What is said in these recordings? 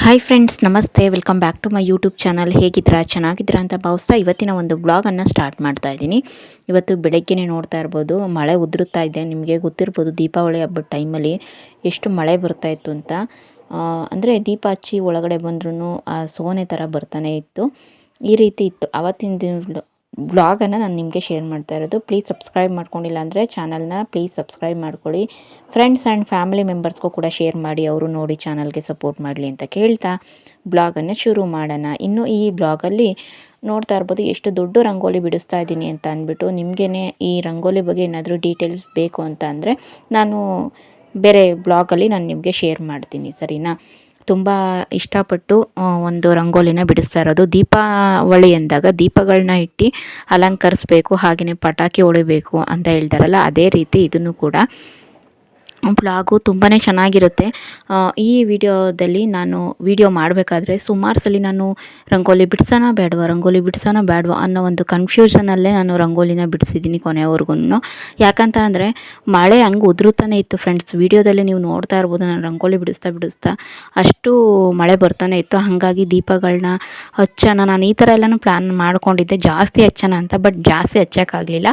Hi friends, ನಮಸ್ತೆ. Welcome back to my YouTube channel. ಹೇಗಿದ್ದೀರಾ? ಚೆನ್ನಾಗಿದ್ದೀರಾ ಅಂತ ಭಾವಿಸ್ತಾ ಇವತ್ತಿನ ಒಂದು ಬ್ಲಾಗನ್ನು ಸ್ಟಾರ್ಟ್ ಮಾಡ್ತಾ ಇದ್ದೀನಿ. ಇವತ್ತು ಬೆಳಗ್ಗೆನೇ ನೋಡ್ತಾ ಇರ್ಬೋದು, ಮಳೆ ಉದುರುತ್ತಾ ಇದೆ. ನಿಮಗೆ ಗೊತ್ತಿರ್ಬೋದು ದೀಪಾವಳಿ ಹಬ್ಬದ ಟೈಮಲ್ಲಿ ಎಷ್ಟು ಮಳೆ ಬರ್ತಾ ಇತ್ತು ಅಂತ. ಅಂದರೆ ದೀಪ ಹಚ್ಚಿ ಒಳಗಡೆ ಬಂದ್ರೂ ಆ ಸೋನೆ ಥರ ಬರ್ತಾನೆ ಇತ್ತು. ಈ ರೀತಿ ಇತ್ತು ಆವತ್ತಿನ ದಿನ ಬ್ಲಾಗನ್ನು ನಾನು ನಿಮಗೆ ಶೇರ್ ಮಾಡ್ತಾ ಇರೋದು. ಪ್ಲೀಸ್ ಸಬ್ಸ್ಕ್ರೈಬ್ ಮಾಡ್ಕೊಂಡಿಲ್ಲ ಅಂದರೆ ಚಾನಲ್ನ ಪ್ಲೀಸ್ ಸಬ್ಸ್ಕ್ರೈಬ್ ಮಾಡ್ಕೊಳ್ಳಿ. ಫ್ರೆಂಡ್ಸ್ ಆ್ಯಂಡ್ ಫ್ಯಾಮಿಲಿ ಮೆಂಬರ್ಸ್ಗೂ ಕೂಡ ಶೇರ್ ಮಾಡಿ, ಅವರು ನೋಡಿ ಚಾನಲ್ಗೆ ಸಪೋರ್ಟ್ ಮಾಡಲಿ ಅಂತ ಕೇಳ್ತಾ ಬ್ಲಾಗನ್ನು ಶುರು ಮಾಡೋಣ. ಇನ್ನು ಈ ಬ್ಲಾಗಲ್ಲಿ ನೋಡ್ತಾ ಇರ್ಬೋದು ಎಷ್ಟು ದೊಡ್ಡ ರಂಗೋಲಿ ಬಿಡಿಸ್ತಾ ಇದ್ದೀನಿ ಅಂತ ಅಂದ್ಬಿಟ್ಟು. ನಿಮಗೇ ಈ ರಂಗೋಲಿ ಬಗ್ಗೆ ಏನಾದರೂ ಡೀಟೇಲ್ಸ್ ಬೇಕು ಅಂತ ಅಂದರೆ ನಾನು ಬೇರೆ ಬ್ಲಾಗಲ್ಲಿ ನಾನು ನಿಮಗೆ ಶೇರ್ ಮಾಡ್ತೀನಿ, ಸರಿನಾ? ತುಂಬ ಇಷ್ಟಪಟ್ಟು ಒಂದು ರಂಗೋಲಿನ ಬಿಡಿಸ್ತಾ ಇರೋದು. ದೀಪಾವಳಿ ಎಂದಾಗ ದೀಪಗಳನ್ನ ಇಟ್ಟು ಅಲಂಕರಿಸ್ಬೇಕು, ಹಾಗೆಯೇ ಪಟಾಕಿ ಹೊಡಿಬೇಕು ಅಂತ ಹೇಳ್ತಾರಲ್ಲ, ಅದೇ ರೀತಿ ಇದನ್ನು ಕೂಡ ಬ್ಲಾಗು ತುಂಬಾ ಚೆನ್ನಾಗಿರುತ್ತೆ. ಈ ವಿಡಿಯೋದಲ್ಲಿ ನಾನು ವಿಡಿಯೋ ಮಾಡಬೇಕಾದ್ರೆ ಸುಮಾರು ಸಲ ನಾನು ರಂಗೋಲಿ ಬಿಡ್ಸೋಣ ಬೇಡವಾ ಅನ್ನೋ ಒಂದು ಕನ್ಫ್ಯೂಷನಲ್ಲೇ ನಾನು ರಂಗೋಲಿನ ಬಿಡಿಸಿದ್ದೀನಿ ಕೊನೆಯವರೆಗೂ. ಯಾಕಂತ ಅಂದರೆ ಮಳೆ ಹಂಗೆ ಉದುರುತ್ತಾನೆ ಇತ್ತು ಫ್ರೆಂಡ್ಸ್. ವಿಡಿಯೋದಲ್ಲಿ ನೀವು ನೋಡ್ತಾ ಇರ್ಬೋದು, ನಾನು ರಂಗೋಲಿ ಬಿಡಿಸ್ತಾ ಅಷ್ಟು ಮಳೆ ಬರ್ತಾನೆ ಇತ್ತು. ಹಾಗಾಗಿ ದೀಪಗಳನ್ನ ಹಚ್ಚೋಣ, ನಾನು ಈ ಥರ ಎಲ್ಲನೂ ಪ್ಲ್ಯಾನ್ ಮಾಡ್ಕೊಂಡಿದ್ದೆ ಜಾಸ್ತಿ ಹಚ್ಚೋಣ ಅಂತ. ಬಟ್ ಜಾಸ್ತಿ ಹಚ್ಚೋಕ್ಕಾಗಲಿಲ್ಲ.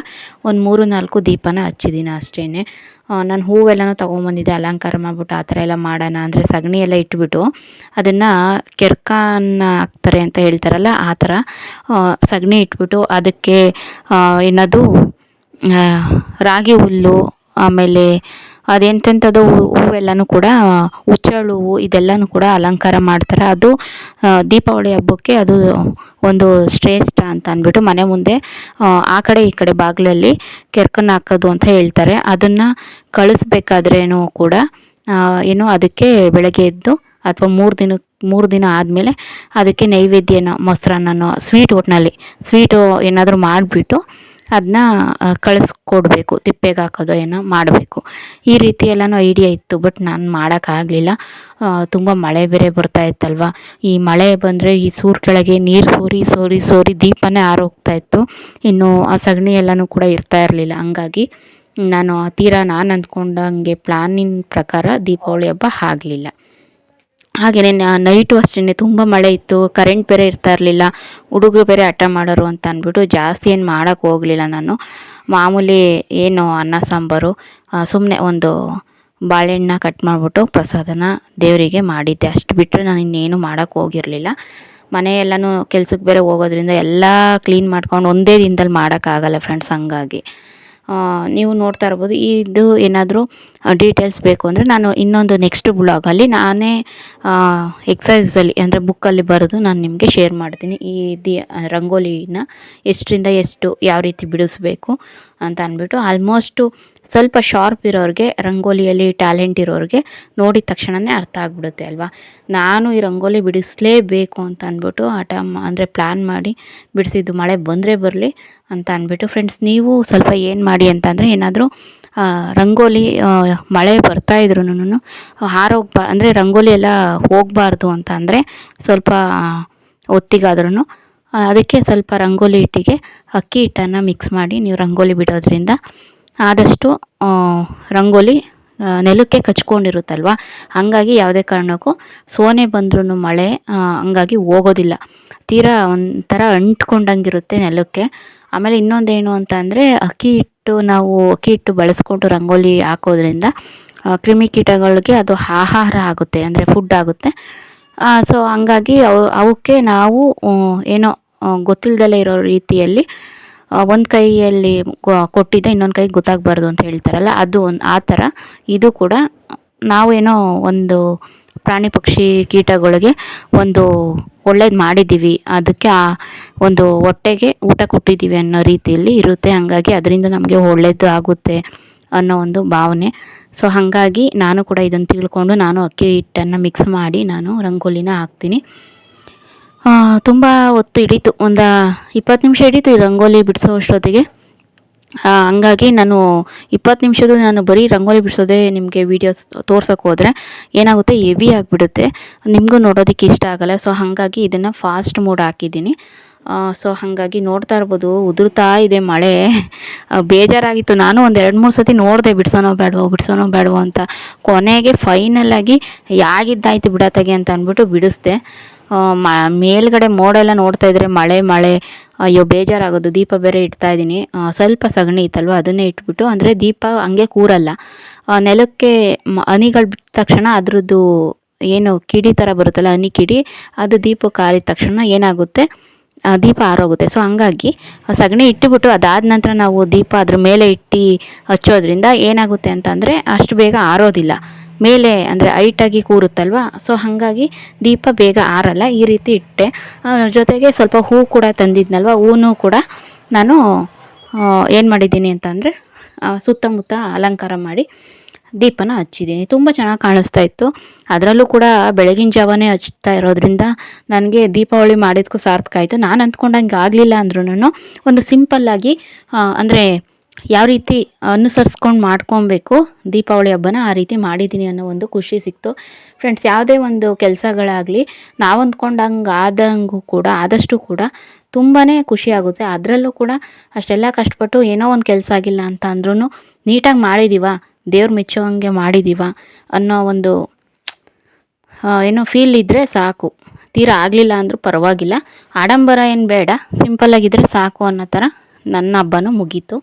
ಒಂದು 3-4 ದೀಪನ ಹಚ್ಚಿದ್ದೀನಿ ಅಷ್ಟೇ. ನಾನು ಹೂವೆಲ್ಲನೂ ತೊಗೊಂಬಂದಿದ್ದೆ, ಅಲಂಕಾರ ಮಾಡಿಬಿಟ್ಟು ಆ ಥರ ಎಲ್ಲ ಮಾಡೋಣ ಅಂದರೆ ಸಗಣಿ ಎಲ್ಲ ಇಟ್ಬಿಟ್ಟು ಅದನ್ನು ಕೆರ್ಕನ್ನ ಹಾಕ್ತಾರೆ ಅಂತ ಹೇಳ್ತಾರಲ್ಲ, ಆ ಥರ ಸಗಣಿ ಇಟ್ಬಿಟ್ಟು ಅದಕ್ಕೆ ಏನದು ರಾಗಿ ಹುಲ್ಲು, ಆಮೇಲೆ ಅದೆಂತೆಂಥದ್ದು ಹೂವೆಲ್ಲನೂ ಕೂಡ ಹುಚ್ಚಳು ಹೂವು, ಇದೆಲ್ಲನೂ ಕೂಡ ಅಲಂಕಾರ ಮಾಡ್ತಾರೆ. ಅದು ದೀಪಾವಳಿ ಹಬ್ಬಕ್ಕೆ ಅದು ಒಂದು ಶ್ರೇಷ್ಠ ಅಂತ ಅಂದ್ಬಿಟ್ಟು ಮನೆ ಮುಂದೆ ಆ ಕಡೆ ಈ ಕಡೆ ಬಾಗಿಲಲ್ಲಿ ಕೆರ್ಕನ್ನ ಹಾಕೋದು ಅಂತ ಹೇಳ್ತಾರೆ. ಅದನ್ನು ಕಳಿಸ್ಬೇಕಾದ್ರೇನೂ ಕೂಡ ಏನು ಅದಕ್ಕೆ ಬೆಳಗ್ಗೆ ಎದ್ದು ಅಥವಾ 3 ದಿನ ಆದಮೇಲೆ ಅದಕ್ಕೆ ನೈವೇದ್ಯನ ಮೊಸರನ್ನನೋ ಒಟ್ಟಿನಲ್ಲಿ ಸ್ವೀಟು ಏನಾದರೂ ಮಾಡಿಬಿಟ್ಟು ಅದನ್ನ ಕಳಿಸ್ಕೊಡ್ಬೇಕು, ತಿಪ್ಪೆಗೆ ಹಾಕೋದು ಏನೋ ಮಾಡಬೇಕು. ಈ ರೀತಿ ಎಲ್ಲನೂ ಐಡಿಯಾ ಇತ್ತು. ಬಟ್ ನಾನು ಮಾಡೋಕ್ಕಾಗಲಿಲ್ಲ. ತುಂಬ ಮಳೆ ಬೇರೆ ಬರ್ತಾ ಇತ್ತಲ್ವ. ಈ ಮಳೆ ಬಂದರೆ ಈ ಸೂರು ಕೆಳಗೆ ನೀರು ಸೋರಿ ದೀಪನೇ ಆರೋಗ್ತಾ ಇತ್ತು. ಇನ್ನು ಆ ಸಗಣಿ ಎಲ್ಲನೂ ಕೂಡ ಇರ್ತಾ ಇರಲಿಲ್ಲ. ಹಂಗಾಗಿ ನಾನು ಅಂದ್ಕೊಂಡಂಗೆ ಪ್ಲಾನಿನ ಪ್ರಕಾರ ದೀಪಾವಳಿ ಹಬ್ಬ ಆಗಲಿಲ್ಲ. ಹಾಗೆಯೇ ನೈಟು ಅಷ್ಟೇ ತುಂಬ ಮಳೆ ಇತ್ತು, ಕರೆಂಟ್ ಬೇರೆ ಇರ್ತಾ ಇರಲಿಲ್ಲ. ಹುಡುಗರು ಬೇರೆ ಹಠ ಮಾಡೋರು ಅಂತ ಅಂದ್ಬಿಟ್ಟು ಜಾಸ್ತಿ ಏನು ಮಾಡೋಕ್ಕೆ ಹೋಗಲಿಲ್ಲ. ನಾನು ಮಾಮೂಲಿ ಏನು ಅನ್ನ ಸಾಂಬಾರು, ಸುಮ್ಮನೆ ಒಂದು ಬಾಳೆಹಣ್ಣ ಕಟ್ ಮಾಡಿಬಿಟ್ಟು ಪ್ರಸಾದನ ದೇವರಿಗೆ ಮಾಡಿದ್ದೆ. ಅಷ್ಟು ಬಿಟ್ಟರೆ ನಾನು ಇನ್ನೇನು ಮಾಡೋಕ್ಕೆ ಹೋಗಿರಲಿಲ್ಲ. ಮನೆಯೆಲ್ಲನೂ ಕೆಲ್ಸಕ್ಕೆ ಬೇರೆ ಹೋಗೋದ್ರಿಂದ ಎಲ್ಲ ಕ್ಲೀನ್ ಮಾಡ್ಕೊಂಡು ಒಂದೇ ದಿನದಲ್ಲಿ ಮಾಡೋಕ್ಕಾಗಲ್ಲ ಫ್ರೆಂಡ್ಸ್. ಹಂಗಾಗಿ ನೀವು ನೋಡ್ತಾ ಇರ್ಬೋದು. ಇದು ಏನಾದರೂ ಡೀಟೇಲ್ಸ್ ಬೇಕು ಅಂದರೆ ನಾನು ಇನ್ನೊಂದು ನೆಕ್ಸ್ಟ್ ಬ್ಲಾಗಲ್ಲಿ ನಾನೇ ಎಕ್ಸಸೈಸಲ್ಲಿ ಅಂದರೆ ಬುಕ್ಕಲ್ಲಿ ಬರೆದು ನಾನು ನಿಮಗೆ ಶೇರ್ ಮಾಡ್ತೀನಿ. ಈ ರಂಗೋಲಿನ ಎಷ್ಟರಿಂದ ಎಷ್ಟು ಯಾವ ರೀತಿ ಬಿಡಿಸ್ಬೇಕು ಅಂತ ಅಂದ್ಬಿಟ್ಟು. ಆಲ್ಮೋಸ್ಟು ಸ್ವಲ್ಪ ಶಾರ್ಪ್ ಇರೋರಿಗೆ, ರಂಗೋಲಿಯಲ್ಲಿ ಟ್ಯಾಲೆಂಟ್ ಇರೋರಿಗೆ ನೋಡಿದ ತಕ್ಷಣವೇ ಅರ್ಥ ಆಗಿಬಿಡುತ್ತೆ ಅಲ್ವಾ. ನಾನು ಈ ರಂಗೋಲಿ ಬಿಡಿಸಲೇಬೇಕು ಅಂತ ಅಂದ್ಬಿಟ್ಟು ಅಂದರೆ ಪ್ಲ್ಯಾನ್ ಮಾಡಿ ಬಿಡಿಸಿದ್ದು. ಮಳೆ ಬಂದರೆ ಬರಲಿ ಅಂತ ಅಂದ್ಬಿಟ್ಟು. ಫ್ರೆಂಡ್ಸ್, ನೀವು ಸ್ವಲ್ಪ ಏನು ಮಾಡಿ ಅಂತಂದರೆ ಏನಾದರೂ ರಂಗೋಲಿ ಮಳೆ ಬರ್ತಾ ಇದ್ರೂ ಅಂದರೆ ರಂಗೋಲಿ ಎಲ್ಲ ಹೋಗಬಾರ್ದು ಅಂತ ಅಂದರೆ ಸ್ವಲ್ಪ ಹೊತ್ತಿಗಾದ್ರೂ ಅದಕ್ಕೆ ಸ್ವಲ್ಪ ರಂಗೋಲಿ ಹಿಟ್ಟಿಗೆ ಅಕ್ಕಿ ಹಿಟ್ಟನ್ನು ಮಿಕ್ಸ್ ಮಾಡಿ ನೀವು ರಂಗೋಲಿ ಬಿಡೋದ್ರಿಂದ ಆದಷ್ಟು ರಂಗೋಲಿ ನೆಲಕ್ಕೆ ಕಚ್ಕೊಂಡಿರುತ್ತಲ್ವ. ಹಾಗಾಗಿ ಯಾವುದೇ ಕಾರಣಕ್ಕೂ ಸೋನೆ ಬಂದ್ರೂ ಮಳೆ ಹಂಗಾಗಿ ಹೋಗೋದಿಲ್ಲ, ತೀರಾ ಒಂಥರ ಅಂಟ್ಕೊಂಡಂಗಿರುತ್ತೆ ನೆಲಕ್ಕೆ. ಆಮೇಲೆ ಇನ್ನೊಂದೇನು ಅಂತ ಅಂದರೆ ಅಕ್ಕಿ ಹಿಟ್ಟು ಬಳಸ್ಕೊಂಡು ರಂಗೋಲಿ ಹಾಕೋದ್ರಿಂದ ಕ್ರಿಮಿಕೀಟಗಳಿಗೆ ಅದು ಆಹಾರ ಆಗುತ್ತೆ, ಅಂದರೆ ಫುಡ್ ಆಗುತ್ತೆ. ಸೊ ಹಂಗಾಗಿ ಅವಕ್ಕೆ ನಾವು ಏನೋ ಗೊತ್ತಿಲ್ಲದಲೇ ಇರೋ ರೀತಿಯಲ್ಲಿ ಒಂದು ಕೈಯಲ್ಲಿ ಕೊಟ್ಟಿದ್ದೆ ಇನ್ನೊಂದು ಕೈಗೆ ಗೊತ್ತಾಗಬಾರ್ದು ಅಂತ ಹೇಳ್ತಾರಲ್ಲ, ಅದು ಆ ಥರ ಇದು ಕೂಡ ನಾವೇನೋ ಒಂದು ಪ್ರಾಣಿ ಪಕ್ಷಿ ಕೀಟಗಳಿಗೆ ಒಂದು ಒಳ್ಳೇದು ಮಾಡಿದ್ದೀವಿ, ಅದಕ್ಕೆ ಒಂದು ಹೊಟ್ಟೆಗೆ ಊಟ ಕೊಟ್ಟಿದ್ದೀವಿ ಅನ್ನೋ ರೀತಿಯಲ್ಲಿ ಇರುತ್ತೆ. ಹಾಗಾಗಿ ಅದರಿಂದ ನಮಗೆ ಒಳ್ಳೇದು ಆಗುತ್ತೆ ಅನ್ನೋ ಒಂದು ಭಾವನೆ. ಸೊ ಹಾಗಾಗಿ ನಾನು ಕೂಡ ಇದನ್ನು ತಿಳ್ಕೊಂಡು ನಾನು ಅಕ್ಕಿ ಹಿಟ್ಟನ್ನು ಮಿಕ್ಸ್ ಮಾಡಿ ನಾನು ರಂಗೋಲಿನ ಹಾಕ್ತೀನಿ. ತುಂಬ ಹೊತ್ತು ಹಿಡಿತು, ಒಂದು 20 ನಿಮಿಷ ಹಿಡಿತು ಈ ರಂಗೋಲಿ ಬಿಡಿಸೋ ಅಷ್ಟೊತ್ತಿಗೆ. ಹಂಗಾಗಿ ನಾನು 20 ನಿಮಿಷದ್ದು ನಾನು ಬರೀ ರಂಗೋಲಿ ಬಿಡಿಸೋದೇ ನಿಮಗೆ ವೀಡಿಯೋಸ್ ತೋರ್ಸೋಕ್ಕೆ ಹೋದರೆ ಏನಾಗುತ್ತೆ, ಹೆವಿ ಆಗಿಬಿಡುತ್ತೆ, ನಿಮಗೂ ನೋಡೋದಕ್ಕೆ ಇಷ್ಟ ಆಗೋಲ್ಲ. ಸೊ ಹಾಗಾಗಿ ಇದನ್ನು ಫಾಸ್ಟ್ ಮೋಡ್ ಹಾಕಿದ್ದೀನಿ. ಸೊ ಹಾಗಾಗಿ ನೋಡ್ತಾ ಇರ್ಬೋದು ಉದುರ್ತಾ ಇದೆ ಮಳೆ. ಬೇಜಾರಾಗಿತ್ತು. ನಾನು ಒಂದು 2-3 ಸತಿ ನೋಡಿದೆ ಬಿಡಿಸೋನೋ ಬೇಡವೋ ಅಂತ. ಕೊನೆಗೆ ಫೈನಲಾಗಿ ಯಾಗಿದ್ದಾಯ್ತು ಬಿಡತ್ತಾಗೆ ಅಂತ ಅಂದ್ಬಿಟ್ಟು ಬಿಡಿಸ್ದೆ. ಮೇಲ್ಗಡೆ ಮೋಡ ಎಲ್ಲ ನೋಡ್ತಾ ಇದ್ರೆ ಮಳೆ ಅಯ್ಯೋ ಬೇಜಾರಾಗೋದು. ದೀಪ ಬೇರೆ ಇಡ್ತಾ ಇದ್ದೀನಿ. ಸ್ವಲ್ಪ ಸಗಣಿ ಇತ್ತಲ್ವ ಅದನ್ನೇ ಇಟ್ಬಿಟ್ಟು, ಅಂದರೆ ದೀಪ ಹಂಗೆ ಕೂರಲ್ಲ, ನೆಲಕ್ಕೆ ಹನಿಗಳು ಬಿಟ್ಟ ತಕ್ಷಣ ಅದ್ರದ್ದು ಏನು ಕಿಡಿ ಥರ ಬರುತ್ತಲ್ಲ, ಹನಿ ಕಿಡಿ, ಅದು ದೀಪಕ್ಕೆ ಆರಿದ ತಕ್ಷಣ ಏನಾಗುತ್ತೆ, ದೀಪ ಆರೋಗುತ್ತೆ. ಸೊ ಹಂಗಾಗಿ ಸಗಣಿ ಇಟ್ಟುಬಿಟ್ಟು ಅದಾದ ನಂತರ ನಾವು ದೀಪ ಅದ್ರ ಮೇಲೆ ಇಟ್ಟು ಹಚ್ಚೋದ್ರಿಂದ ಏನಾಗುತ್ತೆ ಅಂತಂದರೆ ಅಷ್ಟು ಬೇಗ ಆರೋದಿಲ್ಲ. ಮೇಲೆ ಅಂದರೆ ಹೈಟಾಗಿ ಕೂರುತ್ತಲ್ವ, ಸೊ ಹಾಗಾಗಿ ದೀಪ ಬೇಗ ಆರಲ್ಲ. ಈ ರೀತಿ ಇಟ್ಟೆ. ಜೊತೆಗೆ ಸ್ವಲ್ಪ ಹೂ ಕೂಡ ತಂದಿದ್ನಲ್ವ, ಹೂವು ಕೂಡ ನಾನು ಏನು ಮಾಡಿದ್ದೀನಿ ಅಂತಂದರೆ ಸುತ್ತಮುತ್ತ ಅಲಂಕಾರ ಮಾಡಿ ದೀಪನ ಹಚ್ಚಿದ್ದೀನಿ. ತುಂಬ ಚೆನ್ನಾಗಿ ಕಾಣಿಸ್ತಾ ಇತ್ತು. ಅದರಲ್ಲೂ ಕೂಡ ಬೆಳಗಿನ ಜಾವನೇ ಹಚ್ತಾ ಇರೋದ್ರಿಂದ ನನಗೆ ದೀಪಾವಳಿ ಮಾಡಿದ್ದಕ್ಕೂ ಸಾರ್ಥಕ ಆಯಿತು. ನಾನು ಅಂದ್ಕೊಂಡಂಗೆ ಆಗಲಿಲ್ಲ ಅಂದ್ರೂ ಒಂದು ಸಿಂಪಲ್ಲಾಗಿ ಅಂದರೆ ಯಾವ ರೀತಿ ಅನುಸರಿಸ್ಕೊಂಡು ಮಾಡ್ಕೊಬೇಕು ದೀಪಾವಳಿ ಹಬ್ಬನ, ಆ ರೀತಿ ಮಾಡಿದ್ದೀನಿ ಅನ್ನೋ ಒಂದು ಖುಷಿ ಸಿಕ್ತು. ಫ್ರೆಂಡ್ಸ್, ಯಾವುದೇ ಒಂದು ಕೆಲಸಗಳಾಗಲಿ ನಾವು ಅಂದ್ಕೊಂಡಂಗೆ ಆದಷ್ಟು ಕೂಡ ತುಂಬಾ ಖುಷಿ ಆಗುತ್ತೆ. ಅದರಲ್ಲೂ ಕೂಡ ಅಷ್ಟೆಲ್ಲ ಕಷ್ಟಪಟ್ಟು ಏನೋ ಒಂದು ಕೆಲಸ ಆಗಿಲ್ಲ ಅಂತ ಅಂದ್ರೂ ನೀಟಾಗಿ ಮಾಡಿದ್ದೀವ, ದೇವ್ರು ಮೆಚ್ಚೋಂಗೆ ಮಾಡಿದ್ದೀವ ಅನ್ನೋ ಒಂದು ಏನೋ ಫೀಲ್ ಇದ್ದರೆ ಸಾಕು. ತೀರಾ ಆಗಲಿಲ್ಲ ಅಂದರೂ ಪರವಾಗಿಲ್ಲ, ಆಡಂಬರ ಏನು ಬೇಡ, ಸಿಂಪಲ್ಲಾಗಿದ್ದರೆ ಸಾಕು ಅನ್ನೋ ಥರ ನನ್ನ ಹಬ್ಬನೂ ಮುಗೀತು.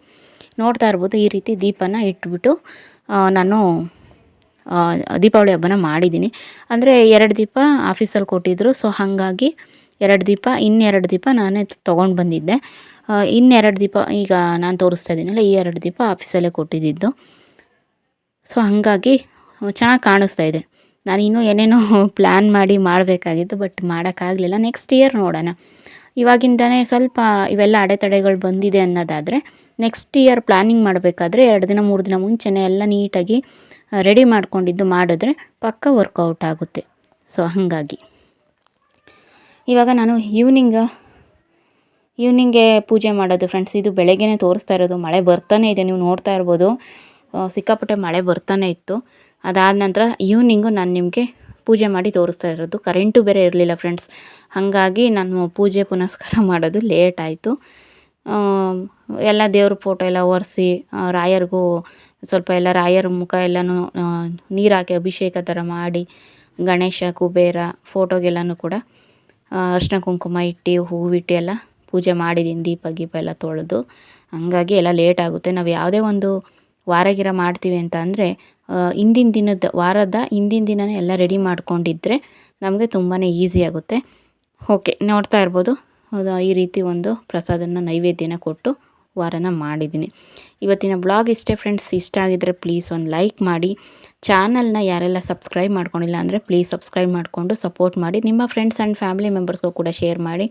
ನೋಡ್ತಾ ಇರ್ಬೋದು, ಈ ರೀತಿ ದೀಪನ ಇಟ್ಬಿಟ್ಟು ನಾನು ದೀಪಾವಳಿ ಹಬ್ಬನ ಮಾಡಿದ್ದೀನಿ. ಅಂದರೆ 2 ದೀಪ ಆಫೀಸಲ್ಲಿ ಕೊಟ್ಟಿದ್ದರು. ಸೊ ಹಾಗಾಗಿ 2 ದೀಪ, ಇನ್ನೆರಡು ದೀಪ ನಾನೇ ತೊಗೊಂಡು ಬಂದಿದ್ದೆ. ಇನ್ನೆರಡು ದೀಪ ಈಗ ನಾನು ತೋರಿಸ್ತಾ ಇದ್ದೀನಲ್ಲ, ಈ 2 ದೀಪ ಆಫೀಸಲ್ಲೇ ಕೊಟ್ಟಿದ್ದಿದ್ದು. ಸೊ ಹಾಗಾಗಿ ಚೆನ್ನಾಗಿ ಕಾಣಿಸ್ತಾ ಇದೆ. ನಾನು ಇನ್ನೂ ಏನೇನೋ ಪ್ಲ್ಯಾನ್ ಮಾಡಿ ಮಾಡಬೇಕಾಗಿತ್ತು, ಬಟ್ ಮಾಡೋಕ್ಕಾಗಲಿಲ್ಲ. ನೆಕ್ಸ್ಟ್ ಇಯರ್ ನೋಡೋಣ. ಇವಾಗಿಂದನೇ ಸ್ವಲ್ಪ ಇವೆಲ್ಲ ಅಡೆತಡೆಗಳು ಬಂದಿದೆ ಅನ್ನೋದಾದರೆ ನೆಕ್ಸ್ಟ್ ಇಯರ್ ಪ್ಲ್ಯಾನಿಂಗ್ ಮಾಡಬೇಕಾದ್ರೆ 2 ದಿನ 3 ದಿನ ಮುಂಚೆನೇ ಎಲ್ಲ ನೀಟಾಗಿ ರೆಡಿ ಮಾಡ್ಕೊಂಡಿದ್ದು ಮಾಡಿದ್ರೆ ಪಕ್ಕ ವರ್ಕೌಟ್ ಆಗುತ್ತೆ. ಸೊ ಹಾಗಾಗಿ ಇವಾಗ ನಾನು ಈವ್ನಿಂಗ್ಗೆ ಪೂಜೆ ಮಾಡೋದು ಫ್ರೆಂಡ್ಸ್. ಇದು ಬೆಳಗ್ಗೆನೇ ತೋರಿಸ್ತಾ ಇರೋದು. ಮಳೆ ಬರ್ತಾನೆ ಇದೆ, ನೀವು ನೋಡ್ತಾ ಇರ್ಬೋದು. ಸಿಕ್ಕಾಪಟ್ಟೆ ಮಳೆ ಬರ್ತಾನೆ ಇತ್ತು. ಅದಾದ ನಂತರ ಈವ್ನಿಂಗು ನಾನು ನಿಮಗೆ ಪೂಜೆ ಮಾಡಿ ತೋರಿಸ್ತಾ ಇರೋದು. ಕರೆಂಟು ಬೇರೆ ಇರಲಿಲ್ಲ ಫ್ರೆಂಡ್ಸ್. ಹಾಗಾಗಿ ನಾನು ಪೂಜೆ ಪುನಸ್ಕಾರ ಮಾಡೋದು ಲೇಟ್ ಆಯಿತು. ಎಲ್ಲ ದೇವ್ರ ಫೋಟೋ ಎಲ್ಲ ಒರೆಸಿ ರಾಯರಿಗೂ ಸ್ವಲ್ಪ ಎಲ್ಲ ರಾಯರ ಮುಖ ಎಲ್ಲನೂ ನೀರು ಹಾಕಿ ಅಭಿಷೇಕ ಥರ ಮಾಡಿ, ಗಣೇಶ ಕುಬೇರ ಫೋಟೋಗೆಲ್ಲನೂ ಕೂಡ ಅರಿಶಿನ ಕುಂಕುಮ ಇಟ್ಟು ಹೂವಿಟ್ಟು ಎಲ್ಲ ಪೂಜೆ ಮಾಡಿದ್ದೀನಿ. ದೀಪ ಗೀಪ ಎಲ್ಲ ತೊಳೆದು. ಹಂಗಾಗಿ ಎಲ್ಲ ಲೇಟ್ ಆಗುತ್ತೆ. ನಾವು ಯಾವುದೇ ಒಂದು ವಾರಗಿರ ಮಾಡ್ತೀವಿ ಅಂತ ಅಂದರೆ ವಾರದ ಹಿಂದಿನ ದಿನವೇ ಎಲ್ಲ ರೆಡಿ ಮಾಡ್ಕೊಂಡಿದ್ದರೆ ನಮಗೆ ತುಂಬಾ ಈಸಿ ಆಗುತ್ತೆ. ಓಕೆ, ನೋಡ್ತಾ ಇರ್ಬೋದು. ಈ ರೀತಿ ಒಂದು ಪ್ರಸಾದನ ನೈವೇದ್ಯನ ಕೊಟ್ಟು ವಾರನ ಮಾಡಿದ್ದೀನಿ. ಇವತ್ತಿನ ಬ್ಲಾಗ್ ಇಷ್ಟೇ ಫ್ರೆಂಡ್ಸ್. ಇಷ್ಟ ಆಗಿದ್ದರೆ ಪ್ಲೀಸ್ ಒಂದು ಲೈಕ್ ಮಾಡಿ. ಚಾನಲ್ನ ಯಾರೆಲ್ಲ ಸಬ್ಸ್ಕ್ರೈಬ್ ಮಾಡ್ಕೊಂಡಿಲ್ಲ ಅಂದರೆ ಪ್ಲೀಸ್ ಸಬ್ಸ್ಕ್ರೈಬ್ ಮಾಡಿಕೊಂಡು ಸಪೋರ್ಟ್ ಮಾಡಿ. ನಿಮ್ಮ ಫ್ರೆಂಡ್ಸ್ ಆ್ಯಂಡ್ ಫ್ಯಾಮಿಲಿ ಮೆಂಬರ್ಸ್ಗೂ ಕೂಡ ಶೇರ್ ಮಾಡಿ,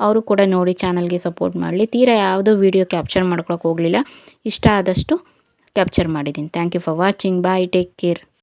ಅವರು ಕೂಡ ನೋಡಿ ಚಾನಲ್ಗೆ ಸಪೋರ್ಟ್ ಮಾಡಲಿ. ತೀರಾ ಯಾವುದೋ ವೀಡಿಯೋ ಕ್ಯಾಪ್ಚರ್ ಮಾಡ್ಕೊಳಕ್ಕೆ ಹೋಗಲಿಲ್ಲ, ಇಷ್ಟ ಆದಷ್ಟು ಕ್ಯಾಪ್ಚರ್ ಮಾಡಿದ್ದೀನಿ. Thank you for watching. Bye, take care.